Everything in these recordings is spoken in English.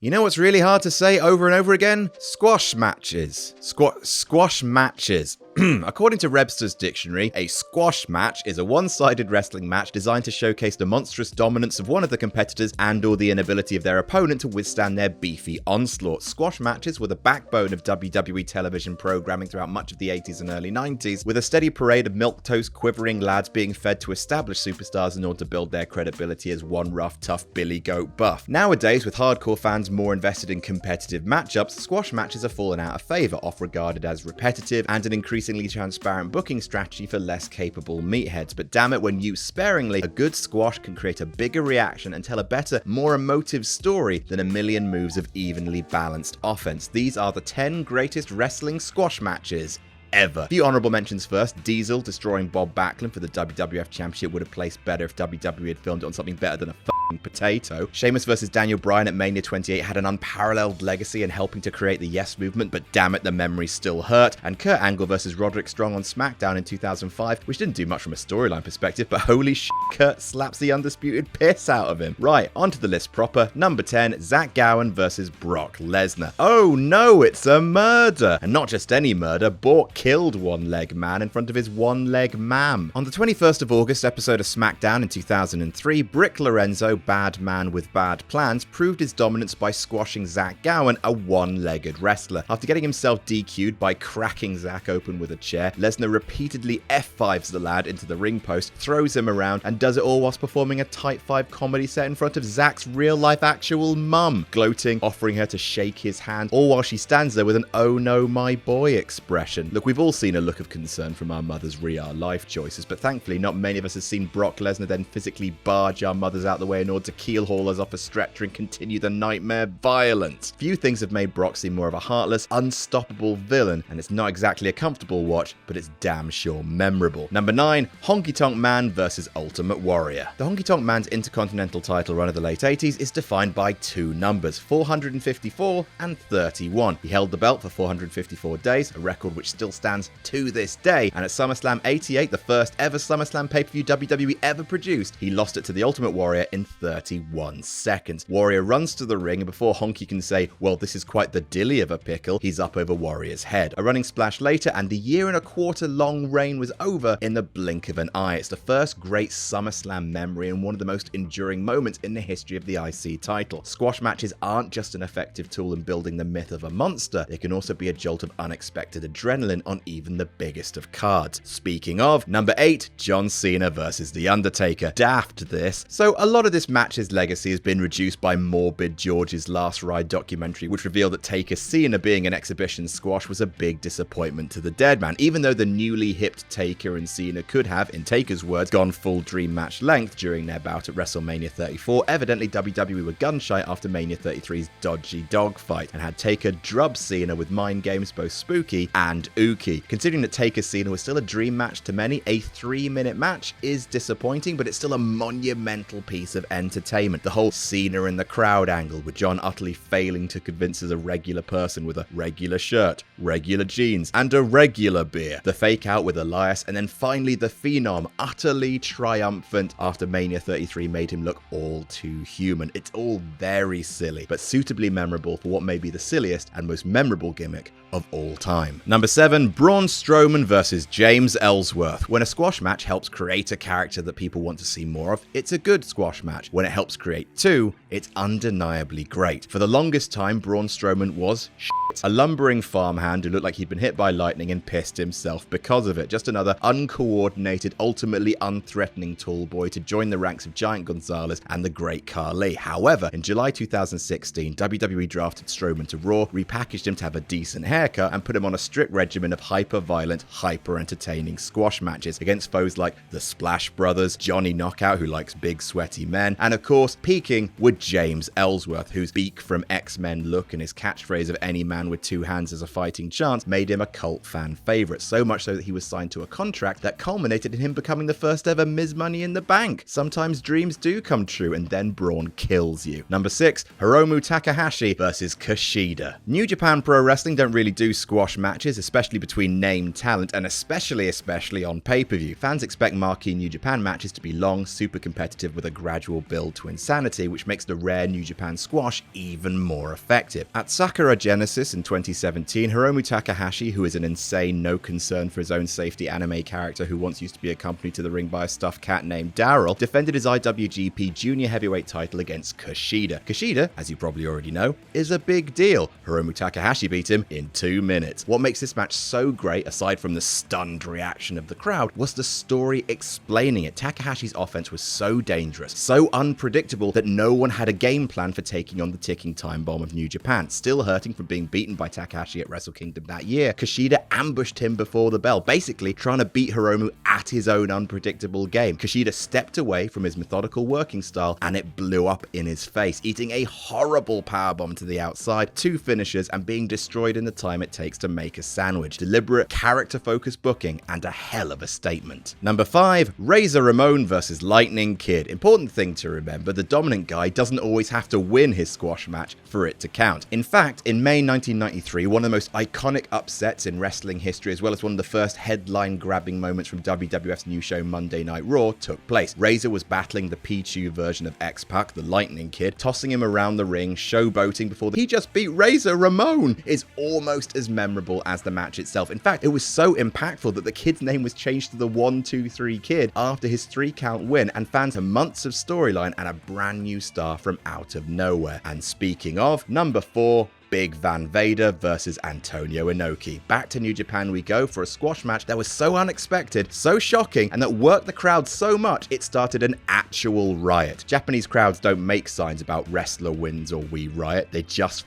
You know what's really hard to say over and over again? Squash matches. Squash matches. According to Webster's dictionary, a squash match is a one-sided wrestling match designed to showcase the monstrous dominance of one of the competitors and/or the inability of their opponent to withstand their beefy onslaught. Squash matches were the backbone of WWE television programming throughout much of the 80s and early 90s, with a steady parade of milquetoast quivering lads being fed to established superstars in order to build their credibility as one rough, tough Billy Goat buff. Nowadays, with hardcore fans more invested in competitive matchups, squash matches have fallen out of favour, oft regarded as repetitive and an increasingly transparent booking strategy for less capable meatheads. But damn it, when used sparingly, a good squash can create a bigger reaction and tell a better, more emotive story than a million moves of evenly balanced offense. These are the 10 greatest wrestling squash matches ever. A few honorable mentions first. Diesel destroying Bob Backlund for the WWF Championship would have placed better if WWE had filmed it on something better than a potato. Sheamus versus Daniel Bryan at Mania 28 had an unparalleled legacy in helping to create the Yes movement, but damn it, the memories still hurt. And Kurt Angle versus Roderick Strong on SmackDown in 2005, which didn't do much from a storyline perspective, but holy shit, Kurt slaps the undisputed piss out of him. Right, onto the list proper. Number 10, Zach Gowen versus Brock Lesnar. Oh no, it's a murder! And not just any murder, Bork killed one-leg man in front of his one-leg mam. On the 21st of August episode of SmackDown in 2003, Brick Lorenzo, bad man with bad plans, proved his dominance by squashing Zach Gowen, a one-legged wrestler. After getting himself DQ'd by cracking Zach open with a chair, Lesnar repeatedly F5s the lad into the ring post, throws him around, and does it all whilst performing a Type 5 comedy set in front of Zach's real-life actual mum, gloating, offering her to shake his hand, all while she stands there with an "oh no, my boy" expression. Look, we've all seen a look of concern from our mothers' real life choices, but thankfully not many of us have seen Brock Lesnar then physically barge our mothers out the way in order to keelhaul us off a stretcher and continue the nightmare violence. Few things have made Brock seem more of a heartless, unstoppable villain, and it's not exactly a comfortable watch, but it's damn sure memorable. Number 9, Honky Tonk Man versus Ultimate Warrior. The Honky Tonk Man's Intercontinental title run of the late 80s is defined by two numbers, 454 and 31. He held the belt for 454 days, a record which still stands to this day, and at SummerSlam 88, the first ever SummerSlam pay-per-view WWE ever produced, he lost it to the Ultimate Warrior in 31 seconds. Warrior runs to the ring, and before Honky can say, well, this is quite the dilly of a pickle, he's up over Warrior's head. A running splash later, and the year-and-a-quarter long reign was over in the blink of an eye. It's the first great SummerSlam memory and one of the most enduring moments in the history of the IC title. Squash matches aren't just an effective tool in building the myth of a monster, they can also be a jolt of unexpected adrenaline on even the biggest of cards. Speaking of, number 8, John Cena versus The Undertaker. Daft this. So a lot of this match's legacy has been reduced by Morbid George's Last Ride documentary, which revealed that Taker Cena being an exhibition squash was a big disappointment to the dead man, even though the newly hipped Taker and Cena could have, in Taker's words, gone full dream match length during their bout at WrestleMania 34. Evidently WWE were gun-shy after Mania 33's dodgy dogfight, and had Taker drub Cena with mind games both spooky and ooky. Considering that Taker Cena was still a dream match to many, a 3-minute match is disappointing, but it's still a monumental piece of entertainment. The whole Cena in the crowd angle, with John utterly failing to convince as a regular person with a regular shirt, regular jeans, and a regular beer. The fake out with Elias, and then finally the Phenom, utterly triumphant after Mania 33 made him look all too human. It's all very silly, but suitably memorable for what may be the silliest and most memorable gimmick of all time. Number 7, Braun Strowman versus James Ellsworth. When a squash match helps create a character that people want to see more of, it's a good squash match. When it helps create two, it's undeniably great. For the longest time, Braun Strowman was shit. A lumbering farmhand who looked like he'd been hit by lightning and pissed himself because of it. Just another uncoordinated, ultimately unthreatening tall boy to join the ranks of Giant Gonzalez and the Great Khali. However, in July 2016, WWE drafted Strowman to Raw, repackaged him to have a decent haircut, and put him on a strict regimen of hyper-violent, hyper-entertaining squash matches against foes like the Splash Brothers, Johnny Knockout, who likes big sweaty men, and of course, peaking with James Ellsworth, whose beak from X-Men look and his catchphrase of "any man man with two hands as a fighting chance made him a cult fan favorite, so much so that he was signed to a contract that culminated in him becoming the first ever Ms. Money in the Bank. Sometimes dreams do come true, and then Braun kills you. Number 6, Hiromu Takahashi versus Kushida. New Japan Pro Wrestling don't really do squash matches, especially between name talent, and especially on pay-per-view. Fans expect marquee New Japan matches to be long, super competitive with a gradual build to insanity, which makes the rare New Japan squash even more effective. At Sakura Genesis in 2017, Hiromu Takahashi, who is an insane, no concern for his own safety anime character who once used to be accompanied to the ring by a stuffed cat named Daryl, defended his IWGP Junior Heavyweight title against Kushida. Kushida, as you probably already know, is a big deal. Hiromu Takahashi beat him in 2 minutes. What makes this match so great, aside from the stunned reaction of the crowd, was the story explaining it. Takahashi's offense was so dangerous, so unpredictable that no one had a game plan for taking on the ticking time bomb of New Japan. Still hurting from being beaten by Takahashi at Wrestle Kingdom that year, Kushida ambushed him before the bell, basically trying to beat Hiromu at his own unpredictable game. Kushida stepped away from his methodical working style and it blew up in his face, eating a horrible powerbomb to the outside, 2 finishes, and being destroyed in the time it takes to make a sandwich. Deliberate, character-focused booking and a hell of a statement. Number 5, Razor Ramon versus Lightning Kid. Important thing to remember, the dominant guy doesn't always have to win his squash match for it to count. In fact, in May 1993, one of the most iconic upsets in wrestling history, as well as one of the first headline-grabbing moments from WWF's new show Monday Night Raw, took place. Razor was battling the Pichu version of X-Pac, the Lightning Kid, tossing him around the ring, showboating before he just beat Razor Ramon is almost as memorable as the match itself. In fact, it was so impactful that the kid's name was changed to the 1-2-3 Kid after his 3-count win, and fans had months of storyline and a brand new star from out of nowhere. And speaking of, number 4, Big Van Vader versus Antonio Inoki. Back to New Japan we go for a squash match that was so unexpected, so shocking, and that worked the crowd so much it started an actual riot. Japanese crowds don't make signs about wrestler wins or we riot, they just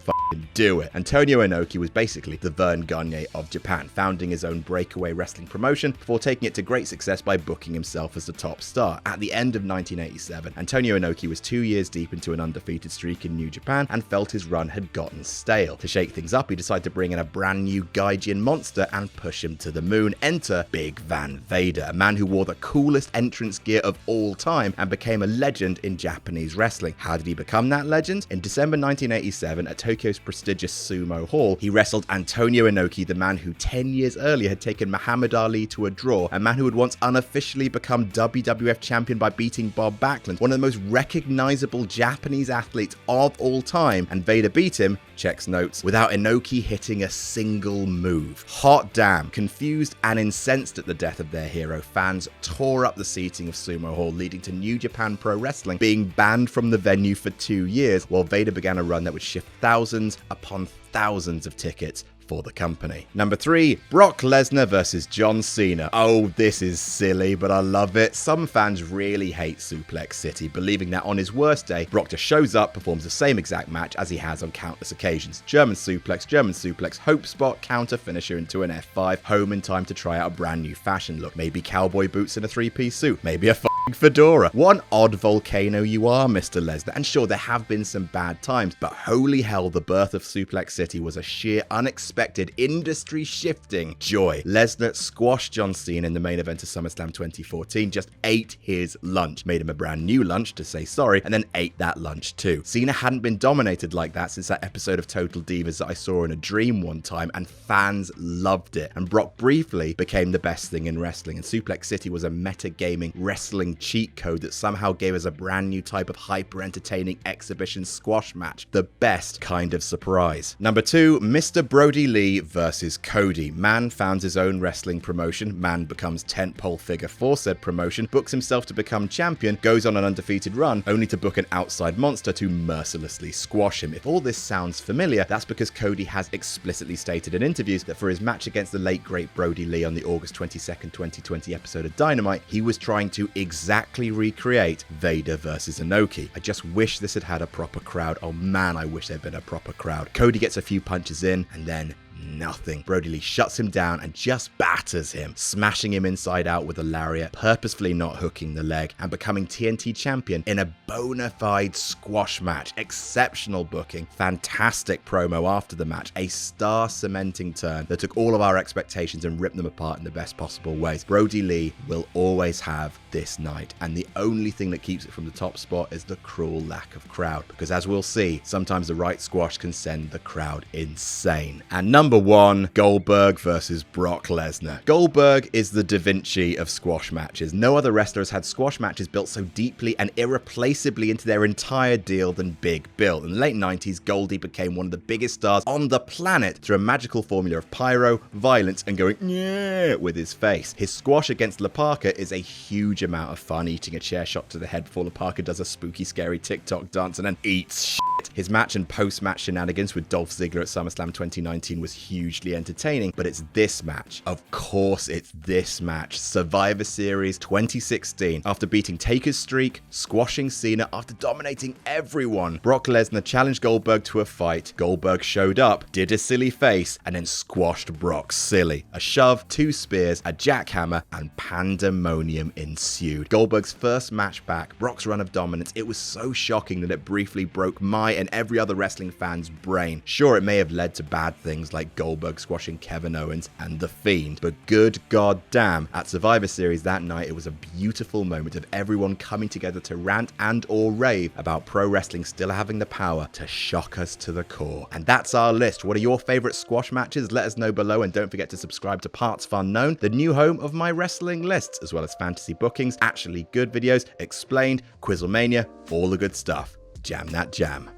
do it. Antonio Inoki was basically the Vern Gagne of Japan, founding his own breakaway wrestling promotion before taking it to great success by booking himself as the top star. At the end of 1987, Antonio Inoki was 2 years deep into an undefeated streak in New Japan and felt his run had gotten stale. To shake things up, he decided to bring in a brand new Gaijin monster and push him to the moon. Enter Big Van Vader, a man who wore the coolest entrance gear of all time and became a legend in Japanese wrestling. How did he become that legend? In December 1987, at Tokyo's prestigious Sumo Hall, he wrestled Antonio Inoki, the man who 10 years earlier had taken Muhammad Ali to a draw, a man who had once unofficially become WWF champion by beating Bob Backlund, one of the most recognizable Japanese athletes of all time, and Vader beat him, checks notes, without Inoki hitting a single move. Hot damn. Confused and incensed at the death of their hero, fans tore up the seating of Sumo Hall, leading to New Japan Pro Wrestling being banned from the venue for 2 years, while Vader began a run that would shift thousands upon thousands of tickets for the company. Number 3, Brock Lesnar versus John Cena. Oh, this is silly, but I love it. Some fans really hate Suplex City, believing that on his worst day, Brock just shows up, performs the same exact match as he has on countless occasions. German suplex, hope spot, counter finisher into an F5, home in time to try out a brand new fashion look. Maybe cowboy boots and a 3-piece suit, maybe a fedora. One odd volcano you are, Mr. Lesnar. And sure, there have been some bad times, but holy hell, the birth of Suplex City was a sheer, unexpected, industry-shifting joy. Lesnar squashed John Cena in the main event of SummerSlam 2014, just ate his lunch, made him a brand new lunch to say sorry, and then ate that lunch too. Cena hadn't been dominated like that since that episode of Total Divas that I saw in a dream one time, and fans loved it. And Brock briefly became the best thing in wrestling, and Suplex City was a metagaming wrestling cheat code that somehow gave us a brand new type of hyper-entertaining exhibition squash match. The best kind of surprise. Number 2, Mr. Brody Lee versus Cody. Man founds his own wrestling promotion, man becomes tentpole figure for said promotion, books himself to become champion, goes on an undefeated run, only to book an outside monster to mercilessly squash him. If all this sounds familiar, that's because Cody has explicitly stated in interviews that for his match against the late great Brody Lee on the August 22nd, 2020 episode of Dynamite, he was trying to exactly recreate Vader versus Inoki. I just wish this had had a proper crowd. Oh man, I wish there'd been a proper crowd. Cody gets a few punches in, and then Nothing. Brody Lee shuts him down and just batters him, smashing him inside out with a lariat, purposefully not hooking the leg, and becoming TNT champion in a bona fide squash match. Exceptional booking, fantastic promo after the match, a star-cementing turn that took all of our expectations and ripped them apart in the best possible ways. Brody Lee will always have this night, and the only thing that keeps it from the top spot is the cruel lack of crowd, because as we'll see, sometimes the right squash can send the crowd insane. And number 1, Goldberg versus Brock Lesnar. Goldberg is the Da Vinci of squash matches. No other wrestler has had squash matches built so deeply and irreplaceably into their entire deal than Big Bill. In the late 90s, Goldie became one of the biggest stars on the planet through a magical formula of pyro, violence, and going yeah with his face. His squash against La Parka is a huge amount of fun, eating a chair shot to the head before La Parka does a spooky, scary TikTok dance and then eats shit. His match and post-match shenanigans with Dolph Ziggler at SummerSlam 2019 was hugely entertaining, but it's this match. Of course it's this match. Survivor Series 2016. After beating Taker's streak, squashing Cena, after dominating everyone, Brock Lesnar challenged Goldberg to a fight. Goldberg showed up, did a silly face, and then squashed Brock silly. A shove, 2 spears, a jackhammer, and pandemonium ensued. Goldberg's first match back, Brock's run of dominance, it was so shocking that it briefly broke my and every other wrestling fan's brain. Sure, it may have led to bad things like Goldberg squashing Kevin Owens and The Fiend, but good goddamn, at Survivor Series that night, it was a beautiful moment of everyone coming together to rant and or rave about pro wrestling still having the power to shock us to the core. And that's our list. What are your favorite squash matches? Let us know below, and don't forget to subscribe to PartsFunknown, the new home of my wrestling lists, as well as fantasy bookings, actually good videos, explained, Quizlemania, all the good stuff. Jam that jam.